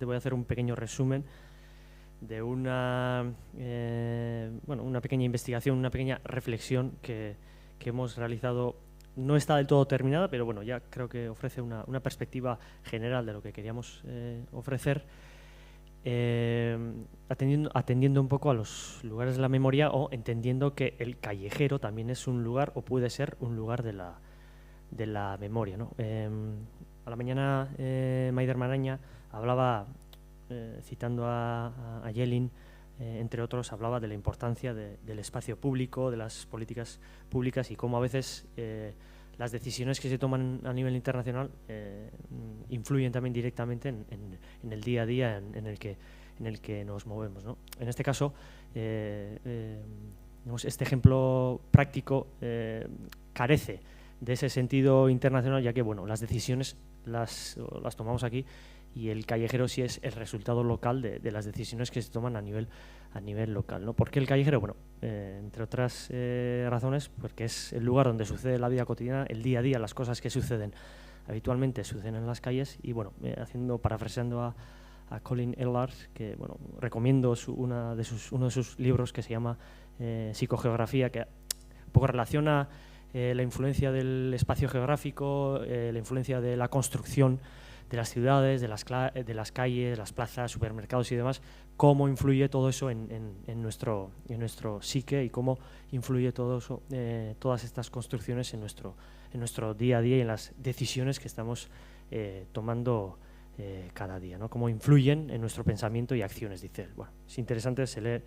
Te voy a hacer un pequeño resumen de una pequeña investigación, una pequeña reflexión que hemos realizado. No está del todo terminada, pero bueno, ya creo que ofrece una perspectiva general de lo que queríamos ofrecer, atendiendo un poco a los lugares de la memoria o entendiendo que el callejero también es un lugar o puede ser un lugar de la memoria, ¿no? A la mañana Maider Maraña hablaba, citando a Jelin, entre otros, hablaba de la importancia del espacio público, de las políticas públicas y cómo a veces las decisiones que se toman a nivel internacional influyen también directamente en el día a día en el que nos movemos, ¿no? En este caso, este ejemplo práctico carece de ese sentido internacional, ya que bueno, las decisiones las tomamos aquí y el callejero sí es el resultado local de las decisiones que se toman a nivel local, ¿no? ¿Por qué el callejero? Bueno, entre otras razones, porque es el lugar donde sucede la vida cotidiana, el día a día, las cosas que suceden habitualmente suceden en las calles y bueno, parafraseando a Colin Ehlers, que bueno, recomiendo uno de sus libros que se llama Psicogeografía, que un poco relaciona la influencia del espacio geográfico, la influencia de la construcción de las ciudades, de las calles, las plazas, supermercados y demás, cómo influye todo eso en nuestro psique y cómo influye todo eso, todas estas construcciones en nuestro día a día y en las decisiones que estamos tomando cada día, ¿no? Cómo influyen en nuestro pensamiento y acciones, dice él. Bueno, es interesante, se lee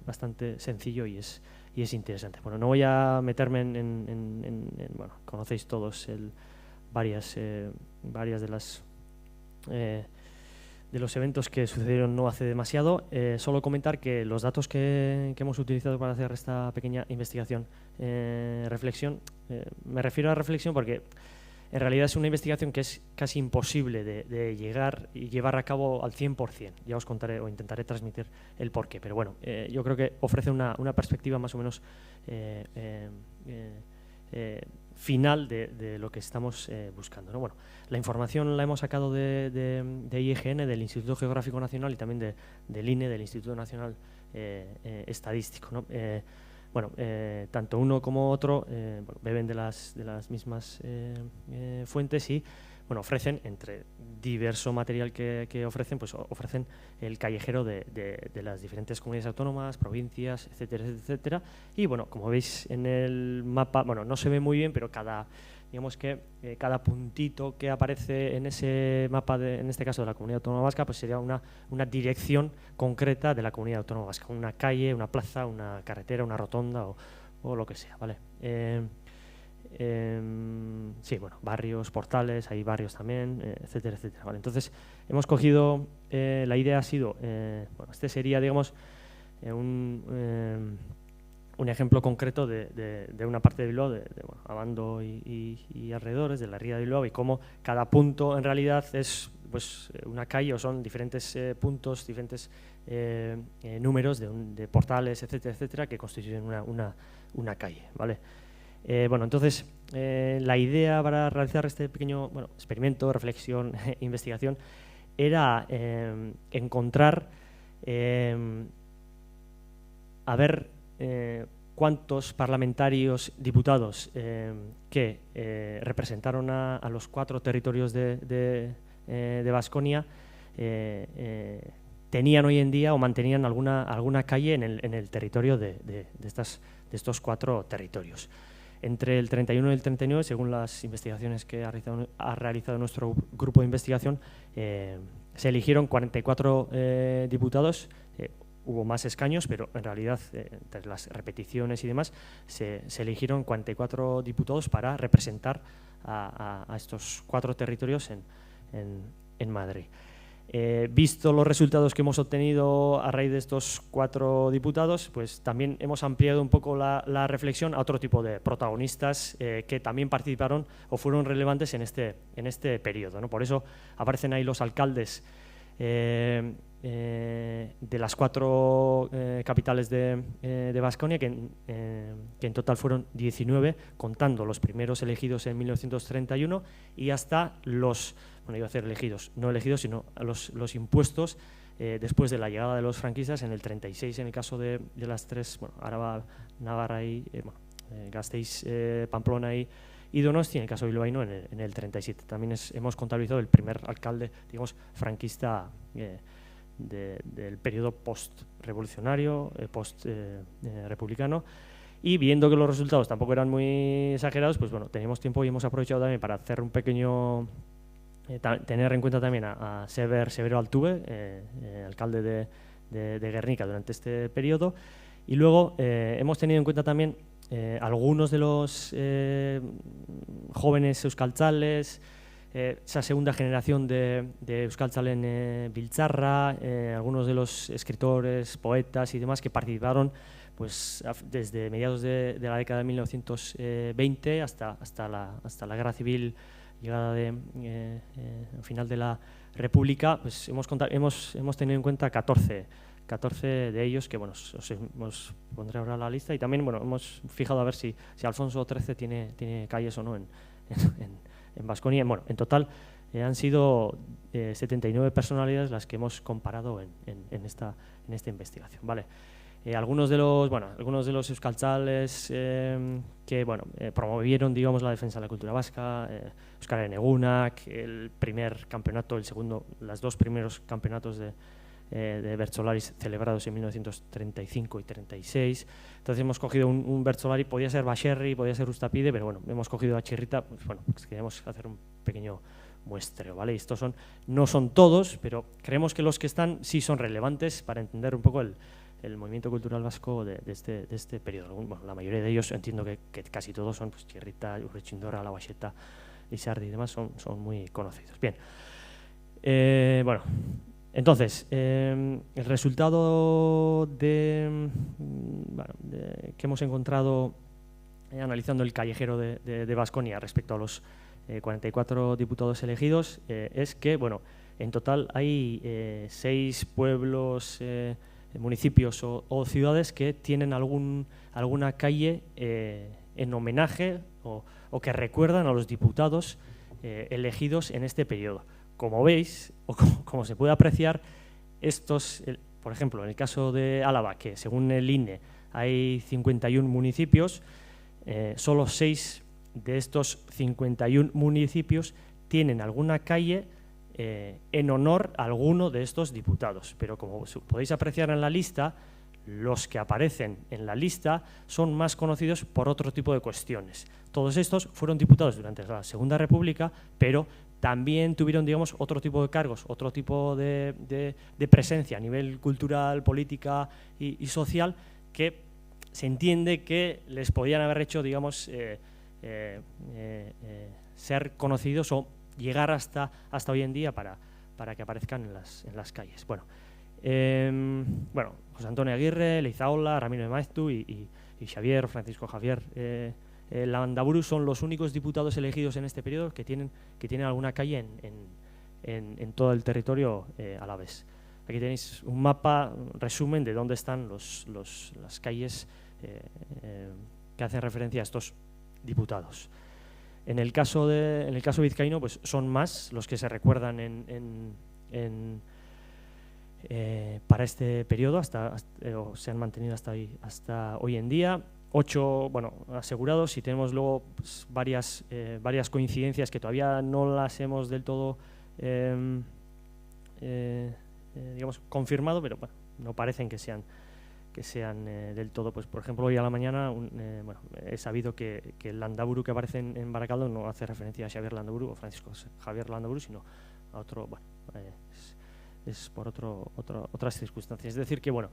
bastante sencillo y es interesante. Bueno, no voy a meterme bueno, conocéis todos varias de los eventos que sucedieron no hace demasiado. Solo comentar que los datos que hemos utilizado para hacer esta pequeña investigación, reflexión, me refiero a reflexión porque en realidad es una investigación que es casi imposible de llegar y llevar a cabo al 100%. Ya os contaré o intentaré transmitir el porqué, pero bueno, yo creo que ofrece una perspectiva más o menos final de lo que estamos buscando, ¿no? Bueno, la información la hemos sacado de IGN, del Instituto Geográfico Nacional y también del INE, del Instituto Nacional Estadístico, ¿no? Bueno, tanto uno como otro beben de las mismas fuentes y bueno, ofrecen, entre diverso material que ofrecen, pues ofrecen el callejero de las diferentes comunidades autónomas, provincias, etcétera, etcétera. Y bueno, como veis en el mapa, bueno, no se ve muy bien, pero digamos que cada puntito que aparece en ese mapa, en este caso de la Comunidad Autónoma Vasca, pues sería una dirección concreta de la Comunidad Autónoma Vasca, una calle, una plaza, una carretera, una rotonda o lo que sea, ¿vale? Sí, bueno, barrios, portales, hay barrios también, etcétera, etcétera, ¿vale? Entonces, hemos cogido, la idea ha sido, bueno, este sería, digamos, un ejemplo concreto de una parte de Bilbao, bueno, Abando y alrededores, de la ría de Bilbao, y cómo cada punto en realidad es pues una calle o son diferentes puntos, diferentes números de portales, etcétera, etcétera, que constituyen una calle, ¿vale? Bueno, entonces, la idea para realizar este pequeño experimento, reflexión, investigación, era encontrar, a ver cuántos parlamentarios, diputados que representaron a los 4 territorios de Baskonia tenían hoy en día o mantenían alguna calle en el territorio de estos 4 territorios. Entre el 31 y el 39, según las investigaciones que ha realizado nuestro grupo de investigación, se eligieron 44 diputados. Hubo más escaños, pero en realidad, entre las repeticiones y demás, se eligieron 44 diputados para representar a estos 4 territorios en Madrid. Visto los resultados que hemos obtenido a raíz de estos 4 diputados, pues también hemos ampliado un poco la reflexión a otro tipo de protagonistas que también participaron o fueron relevantes en este periodo, ¿no? Por eso aparecen ahí los alcaldes de las 4 capitales de Baskonia, que en total fueron 19, contando los primeros elegidos en 1931 y hasta los bueno, iba a decir elegidos, no elegidos, sino los impuestos después de la llegada de los franquistas en el 36, en el caso de las tres, bueno, Araba, Navarra y Gasteiz, Pamplona y Donosti, en el caso bilbaíno en el 37. También hemos contabilizado el primer alcalde, digamos, franquista del periodo post-revolucionario, post-republicano. Y viendo que los resultados tampoco eran muy exagerados, pues bueno, teníamos tiempo y hemos aprovechado también para hacer un pequeño... tener en cuenta también a Severo Altuve, alcalde de Guernica durante este periodo. Y luego hemos tenido en cuenta también algunos de los jóvenes euskaltzales, esa segunda generación de euskaltzalen Biltzarra, algunos de los escritores, poetas y demás que participaron pues desde mediados de la década de 1920 hasta la guerra civil, llegada final de la República. Pues hemos tenido en cuenta 14 de ellos, que bueno, os pondré ahora la lista, y también bueno, hemos fijado a ver si Alfonso XIII tiene calles o no en Baskonia. Bueno, en total han sido 79 personalidades las que hemos comparado en esta investigación, ¿vale? Algunos de los euskaltzales que bueno, promovieron, digamos, la defensa de la cultura vasca, Euskal Egunak, el primer campeonato, el segundo, los dos primeros campeonatos de bertsolaris celebrados en 1935 y 36. Entonces hemos cogido un bertsolari, podía ser Baserri, podía ser Ustapide, pero bueno, hemos cogido a Chirrita, pues bueno, pues queremos hacer un pequeño muestreo, ¿vale? Y estos no son todos, pero creemos que los que están sí son relevantes para entender un poco el movimiento cultural vasco de este periodo. Bueno, la mayoría de ellos, entiendo que casi todos son, pues Chirrita, Urrechindorra, La Baxeta, Lizardi y demás, son muy conocidos. Bien, bueno, entonces, el resultado que hemos encontrado analizando el callejero de Baskonia respecto a los 44 diputados elegidos es que, bueno, en total hay 6 pueblos, municipios o ciudades que tienen alguna calle en homenaje o que recuerdan a los diputados elegidos en este periodo. Como veis, o como se puede apreciar, por ejemplo, en el caso de Álava, que según el INE hay 51 municipios, solo 6 de estos 51 municipios tienen alguna calle en honor a alguno de estos diputados. Pero como podéis apreciar en la lista, los que aparecen en la lista son más conocidos por otro tipo de cuestiones. Todos estos fueron diputados durante la Segunda República, pero también tuvieron, digamos, otro tipo de cargos, otro tipo de presencia a nivel cultural, política y social, que se entiende que les podían haber hecho, digamos, ser conocidos o llegar hasta hoy en día para que aparezcan en las calles. Bueno, José Antonio Aguirre, Leizaola, Ramiro de Maeztu y Francisco Javier Landaburu son los únicos diputados elegidos en este periodo que tienen alguna calle en todo el territorio alavés. Aquí tenéis un mapa, resumen de dónde están las calles que hacen referencia a estos diputados. En el caso vizcaíno, pues son más los que se recuerdan para este periodo, o se han mantenido hasta hoy en día. 8, bueno, asegurados, y tenemos luego pues, varias coincidencias que todavía no las hemos del todo digamos, confirmado, pero bueno, no parecen que sean del todo. Pues por ejemplo, hoy a la mañana bueno, he sabido que el Landaburu que aparece en Barakaldo no hace referencia a Xavier Landaburu o Francisco Javier Landaburu, sino a otro, bueno, es por otras circunstancias. Es decir que, bueno,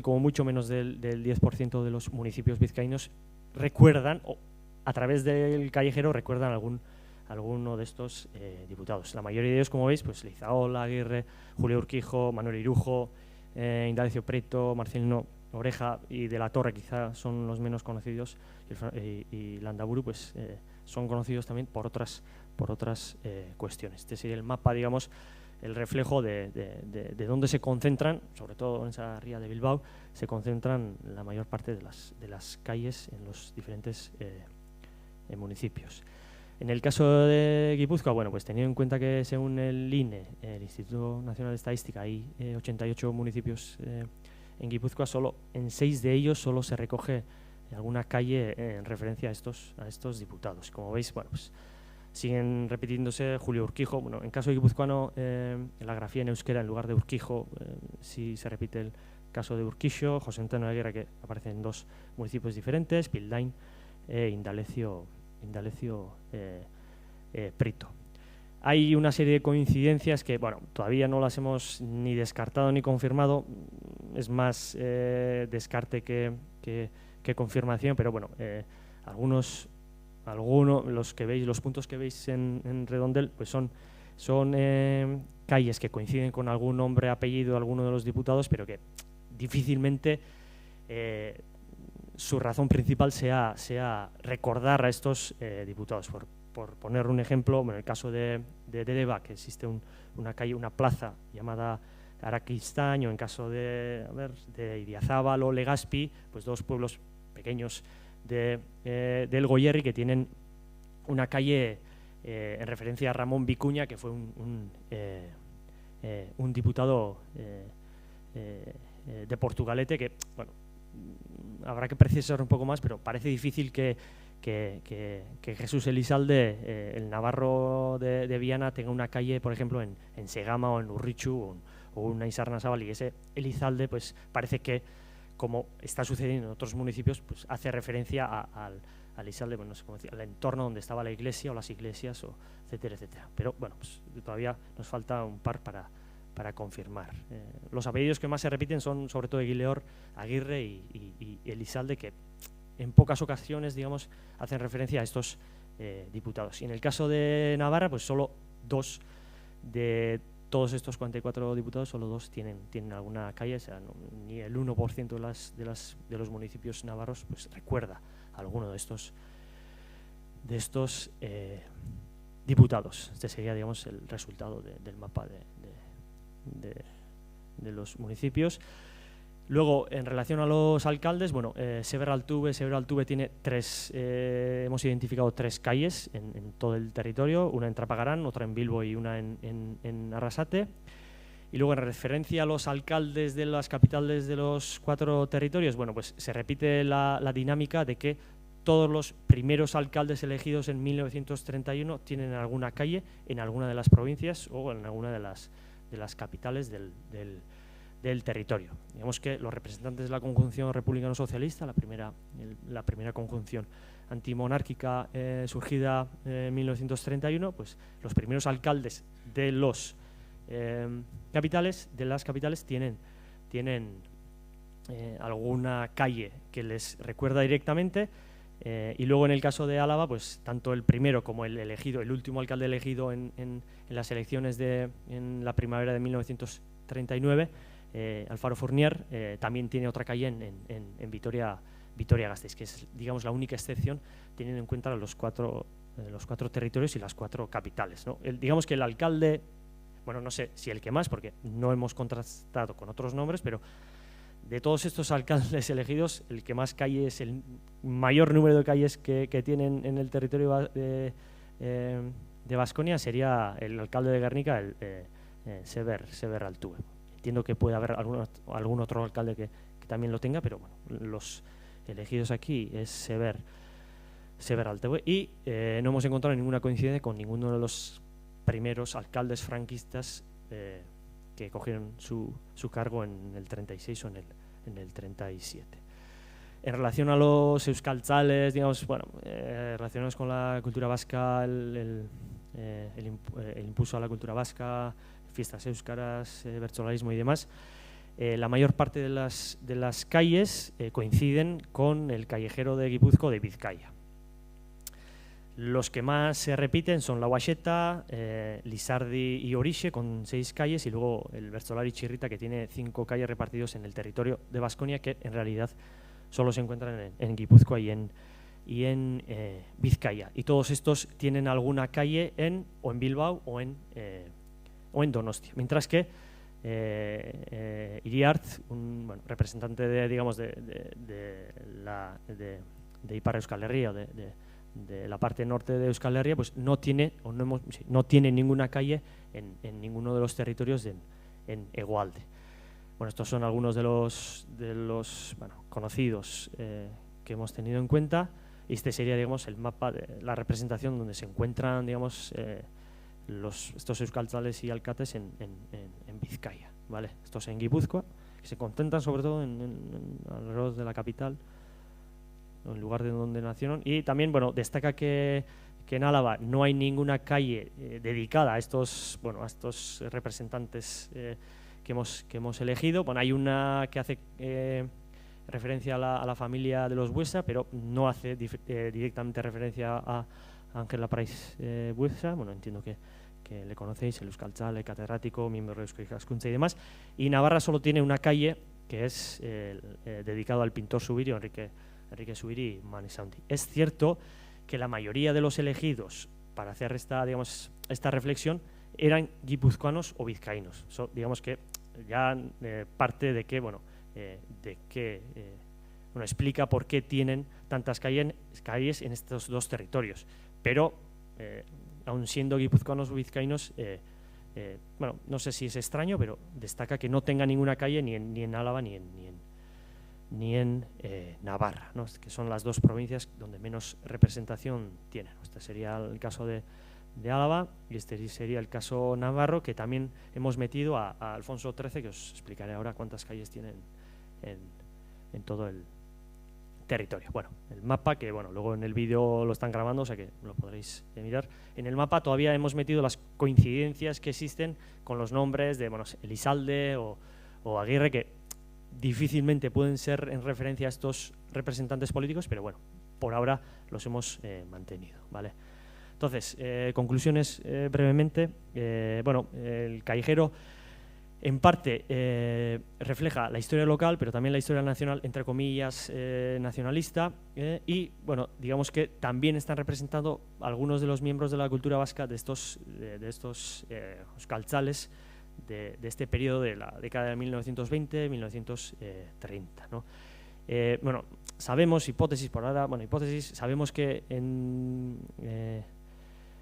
como mucho menos del 10% de los municipios vizcaínos recuerdan, o a través del callejero recuerdan alguno de estos diputados. La mayoría de ellos, como veis, pues Leizaola, Aguirre, Julio Urquijo, Manuel Irujo, Indalecio Preto, Marcelino Oreja y de la Torre quizá son los menos conocidos, y Landaburu pues son conocidos también por otras cuestiones. Este sería el mapa, digamos, el reflejo de dónde se concentran, sobre todo en esa ría de Bilbao, se concentran la mayor parte de las calles en los diferentes municipios. En el caso de Guipúzcoa, bueno, pues teniendo en cuenta que según el INE, el Instituto Nacional de Estadística, hay 88 municipios en Guipúzcoa, solo en 6 de ellos solo se recoge alguna calle en referencia a estos diputados. Como veis, bueno, pues siguen repitiéndose Julio Urquijo. Bueno, en caso de guipuzcoano, en la grafía en euskera, en lugar de Urquijo, sí se repite el caso de Urquixo, José Antonio Aguirre, que aparece en 2 municipios diferentes, Pildain e Indalecio Prito. Hay una serie de coincidencias que, bueno, todavía no las hemos ni descartado ni confirmado, es más descarte que confirmación, pero bueno, algunos los puntos que veis en Redondel, pues son calles que coinciden con algún nombre, apellido de alguno de los diputados, pero que difícilmente su razón principal sea recordar a estos diputados. Por poner un ejemplo, en el caso de Deba, que existe una calle, una plaza llamada Araquistañ, o en caso de Idiazábal o Legazpi, pues 2 pueblos pequeños del Goierri que tienen una calle en referencia a Ramón Vicuña, que fue un diputado de Portugalete, que, bueno, habrá que precisar un poco más, pero parece difícil que Jesús Elizalde, el navarro de Viana, tenga una calle, por ejemplo, en Segama o en Urrichu o una Isarnazábal, y ese Elizalde, pues parece que, como está sucediendo en otros municipios, pues hace referencia al Elizalde, bueno, no sé cómo decir, al entorno donde estaba la iglesia o las iglesias, etcétera, etcétera. Pero bueno, pues todavía nos falta un par para confirmar. Los apellidos que más se repiten son sobre todo Eguileor, Aguirre y Elizalde, que en pocas ocasiones, digamos, hacen referencia a estos diputados. Y en el caso de Navarra, pues solo 2 de todos estos 44 diputados, solo 2 tienen alguna calle, o sea, ni el 1% de los municipios navarros pues recuerda a alguno de estos diputados. Este sería, digamos, el resultado del mapa de los municipios. Luego, en relación a los alcaldes, bueno, Sever Altuve tiene 3, hemos identificado 3 calles en todo el territorio, una en Trapagarán, otra en Bilbo y una en Arrasate. Y luego, en referencia a los alcaldes de las capitales de los 4 territorios, bueno, pues se repite la dinámica de que todos los primeros alcaldes elegidos en 1931 tienen alguna calle en alguna de las provincias o en alguna de las capitales del territorio. Digamos que los representantes de la conjunción republicano-socialista, la primera conjunción antimonárquica surgida en 1931, pues los primeros alcaldes de las capitales tienen alguna calle que les recuerda directamente, y luego en el caso de Álava, pues tanto el primero como el último alcalde elegido en las elecciones en la primavera de 1939, Alfaro Fournier, también tiene otra calle en Vitoria-Gasteiz, que es, digamos, la única excepción teniendo en cuenta los cuatro territorios y las 4 capitales, ¿no? Digamos que el alcalde, bueno, no sé si el que más, porque no hemos contrastado con otros nombres, pero de todos estos alcaldes elegidos, el que más calles, el mayor número de calles que tienen en el territorio de Baskonia sería el alcalde de Guernica, Sever Altuve. Entiendo que puede haber algún otro alcalde que también lo tenga, pero bueno, los elegidos aquí es Sever Altuve, y no hemos encontrado ninguna coincidencia con ninguno de los primeros alcaldes franquistas que cogieron su cargo en el 36 o en el 37. En relación a los euskaltzales, digamos, bueno, relacionados con la cultura vasca, el impulso a la cultura vasca, fiestas éuskaras, bertsolarismo y demás, la mayor parte de las calles coinciden con el callejero de Guipúzcoa de Vizcaya. Los que más se repiten son La Guaxeta, Lizardi y Orixe, con 6 calles, y luego el Bertzolari Chirrita, que tiene 5 calles repartidos en el territorio de Baskonia, que en realidad solo se encuentran en Guipúzcoa y en Vizcaya. Y todos estos tienen alguna calle en Bilbao o en Donostia. Mientras que Iriart, un representante de Ipar Euskal Herria, de la parte norte de Euskal Herria, pues no tiene ninguna calle en ninguno de los territorios en Hegoalde. Bueno, estos son algunos de los conocidos que hemos tenido en cuenta. Este sería, digamos, el mapa de la representación donde se encuentran, digamos, estos euskaltzales y alcates en Vizcaya, ¿vale? Estos en Guipúzcoa, que se concentran sobre todo alrededor de la capital, en lugar de donde nacieron. Y también, bueno, destaca que en Álava no hay ninguna calle dedicada a estos representantes que hemos elegido. Bueno, hay una que hace referencia a la familia de los Buesa, pero no hace directamente referencia a Ángel Laprais Buesa. Bueno, entiendo que le conocéis, el euskaltzale, catedrático, miembro de Eusko Ikaskuntza y demás. Y Navarra solo tiene una calle que es dedicado al pintor Zubiri, Enrique Zubiri y Manisaundi. Es cierto que la mayoría de los elegidos para hacer esta reflexión eran guipuzcoanos o vizcaínos. Digamos que ya parte de que, explica por qué tienen tantas calles en estos dos territorios. Pero, aun siendo guipuzcoanos o vizcaínos, no sé si es extraño, pero destaca que no tenga ninguna calle ni en Álava ni en Navarra, ¿no? Que son las dos provincias donde menos representación tienen. Este sería el caso de Álava y este sería el caso navarro, que también hemos metido a Alfonso XIII, que os explicaré ahora cuántas calles tienen en todo el territorio. Bueno, el mapa, que luego en el vídeo lo están grabando, o sea que lo podréis mirar. En el mapa todavía hemos metido las coincidencias que existen con los nombres de Elizalde o Aguirre, que difícilmente pueden ser en referencia a estos representantes políticos, pero bueno, por ahora los hemos mantenido, ¿vale? Entonces, conclusiones brevemente. El callejero en parte refleja la historia local, pero también la historia nacional, entre comillas, nacionalista, y digamos que también están representando algunos de los miembros de la cultura vasca de estos euskaltzales de este periodo de la década de 1920-1930, ¿no? Sabemos, sabemos que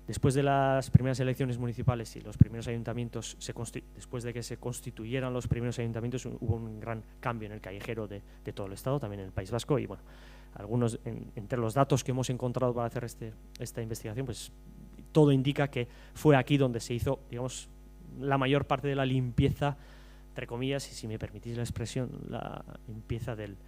después de las primeras elecciones municipales y los primeros ayuntamientos, después de que se constituyeran los primeros ayuntamientos, hubo un gran cambio en el callejero de todo el Estado, también en el País Vasco, y algunos entre los datos que hemos encontrado para hacer esta investigación, pues todo indica que fue aquí donde se hizo, digamos, la mayor parte de la limpieza, entre comillas, y si me permitís la expresión, la limpieza del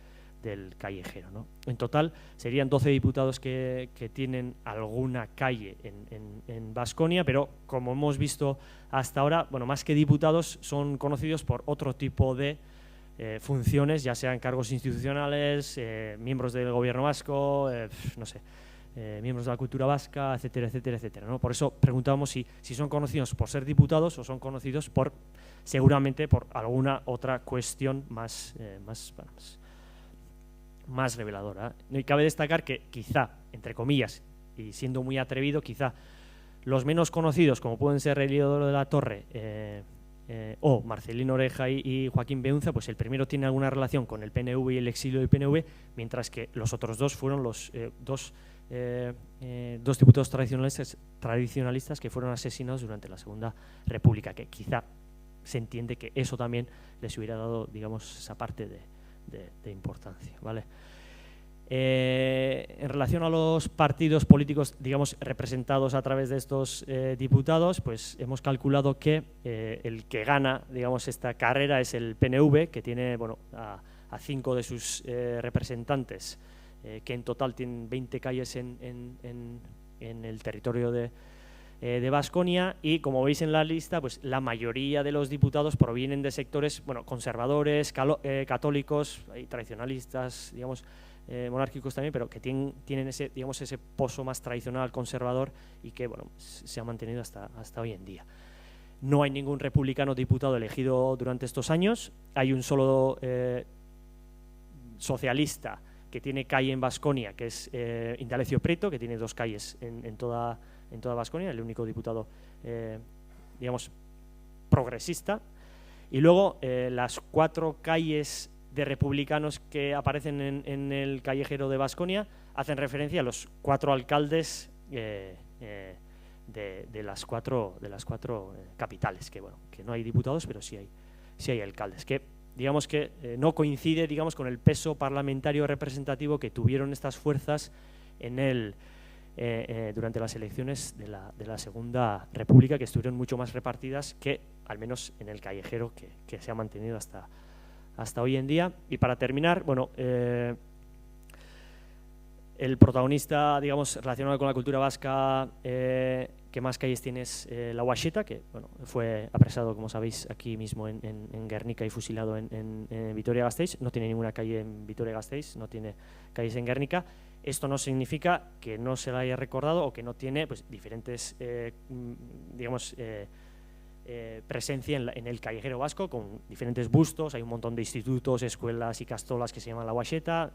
callejero, ¿no? En total serían 12 diputados que tienen alguna calle en Baskonia, pero como hemos visto hasta ahora, más que diputados son conocidos por otro tipo de funciones, ya sean cargos institucionales, miembros del gobierno vasco, miembros de la cultura vasca, etcétera, etcétera, etcétera, ¿no? Por eso preguntábamos si son conocidos por ser diputados o son conocidos seguramente por alguna otra cuestión más reveladora. Y cabe destacar que quizá, entre comillas, y siendo muy atrevido, quizá los menos conocidos, como pueden ser Heliodoro de la Torre o Marcelino Oreja y Joaquín Beunza, pues el primero tiene alguna relación con el PNV y el exilio del PNV, mientras que los otros dos fueron los dos diputados tradicionalistas que fueron asesinados durante la Segunda República, que quizá se entiende que eso también les hubiera dado, digamos, esa parte de importancia, ¿vale? En relación a los partidos políticos, digamos, representados a través de estos diputados, pues hemos calculado que el que gana, digamos, esta carrera es el PNV, que tiene, a 5 de sus representantes, que en total tienen 20 calles en el territorio de Baskonia, y como veis en la lista, pues la mayoría de los diputados provienen de sectores conservadores, católicos, tradicionalistas, digamos, monárquicos también, pero que tienen ese pozo más tradicional conservador y que se ha mantenido hasta hoy en día. No hay ningún republicano diputado elegido durante estos años. Hay un solo socialista que tiene calle en Baskonia, que es Indalecio Prieto, que tiene 2 calles en toda Baskonia, el único diputado, digamos, progresista. Y luego las 4 calles de republicanos que aparecen en el callejero de Baskonia, hacen referencia a los 4 alcaldes de las cuatro capitales, que bueno, que no hay diputados, pero sí hay alcaldes, que digamos que no coincide, digamos, con el peso parlamentario representativo que tuvieron estas fuerzas durante las elecciones de la Segunda República, que estuvieron mucho más repartidas que, al menos en el callejero, que se ha mantenido hasta hoy en día. Y para terminar, bueno, el protagonista, digamos, relacionado con la cultura vasca que más calles tiene es la Uaxeta, que bueno, fue apresado, como sabéis, aquí mismo en Guernica y fusilado en Vitoria-Gasteiz. No tiene ninguna calle en Vitoria-Gasteiz, no tiene calles en Guernica. Esto no significa que no se la haya recordado o que no tiene pues, diferentes, digamos, presencia en el callejero vasco, con diferentes bustos. Hay un montón de institutos, escuelas y castolas que se llaman la Uaxeta.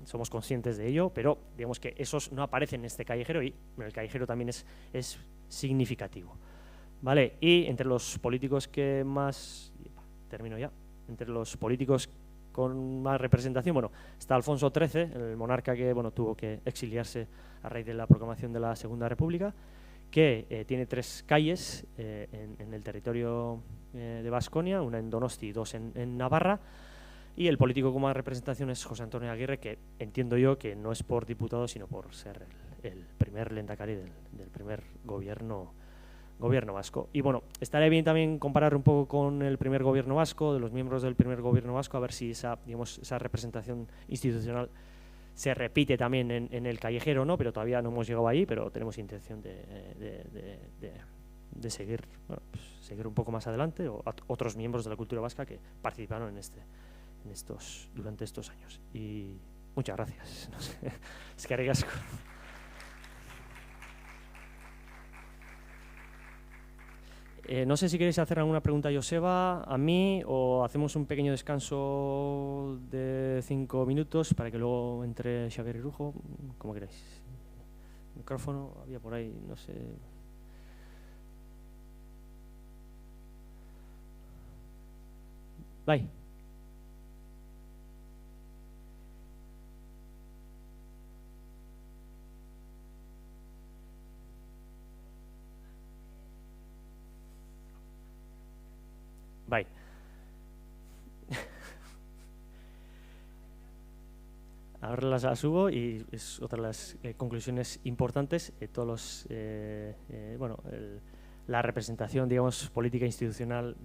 Somos conscientes de ello, pero digamos que esos no aparecen en este callejero y el callejero también es significativo, ¿vale? Y entre los políticos que más, termino ya, entre los políticos con más representación, bueno, está Alfonso XIII, el monarca que bueno, tuvo que exiliarse a raíz de la proclamación de la Segunda República, que tiene 3 calles en el territorio de Baskonia, una en Donosti y 2 en Navarra. Y el político con más representación es José Antonio Aguirre, que entiendo yo que no es por diputado, sino por ser el primer lehendakari del primer gobierno vasco. Y bueno, estaría bien también comparar un poco con el primer gobierno vasco, de los miembros del primer gobierno vasco, a ver si esa representación institucional se repite también en el callejero, ¿no? Pero todavía no hemos llegado ahí, pero tenemos intención de seguir, bueno, pues, seguir un poco más adelante, o otros miembros de la cultura vasca que participaron durante estos años. Y muchas gracias. No sé, es que ricasco. No sé si queréis hacer alguna pregunta a Joseba, a mí, o hacemos un pequeño descanso de 5 minutos para que luego entre Xavier y Rujo, como queráis. Micrófono, había por ahí, no sé. Bye. Bye. Ahora las subo y es otra de las conclusiones importantes. La representación, digamos, política institucional,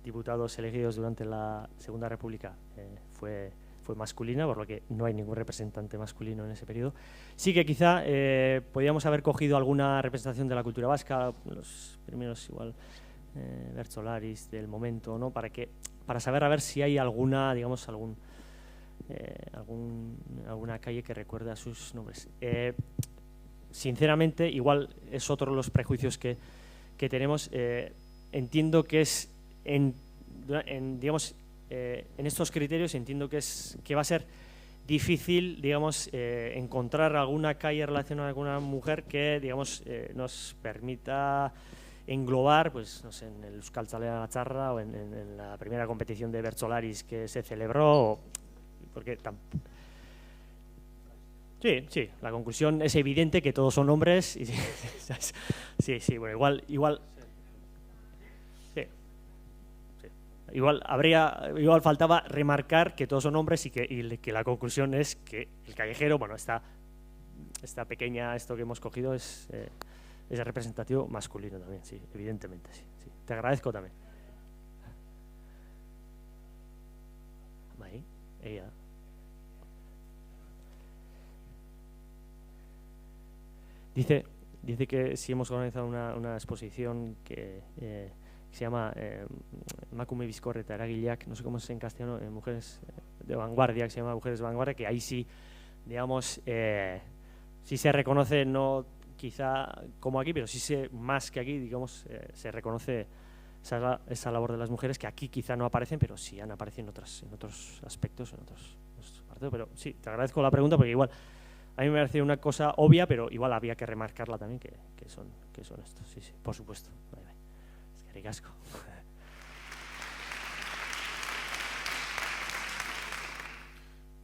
diputados elegidos durante la Segunda República fue masculina, por lo que no hay ningún representante masculino en ese periodo. Sí que quizá podíamos haber cogido alguna representación de la cultura vasca, los primeros igual Bertsolaris del momento, ¿no? Para saber a ver si hay alguna, digamos, alguna calle que recuerde a sus nombres. Sinceramente, igual es otro de los prejuicios que tenemos. Entiendo que es digamos, en estos criterios entiendo que va a ser difícil, digamos, encontrar alguna calle relacionada con una mujer que, digamos, nos permita englobar, pues, no sé, en el Euskal Tzalea Gatzarra o en la primera competición de Bertsolaris que se celebró, porque sí, la conclusión es evidente que todos son hombres. Sí, bueno, igual. Igual faltaba remarcar que todos son hombres y que la conclusión es que el callejero, bueno, esta pequeña, esto que hemos cogido es representativo masculino también, sí, evidentemente, sí. Te agradezco también. Ahí, ella. Dice que si hemos organizado una exposición que se llama Emakume Bizkor eta Eragileak, no sé cómo es en castellano, mujeres de vanguardia, que se llama Mujeres de Vanguardia, que ahí sí, digamos, sí se reconoce, no quizá como aquí, pero sí más que aquí, digamos, se reconoce esa labor de las mujeres, que aquí quizá no aparecen, pero sí han aparecido en otros aspectos, en otros partidos. Pero sí, te agradezco la pregunta, porque igual a mí me parece una cosa obvia, pero igual había que remarcarla también, que son estos, sí, por supuesto. Es que ricasco.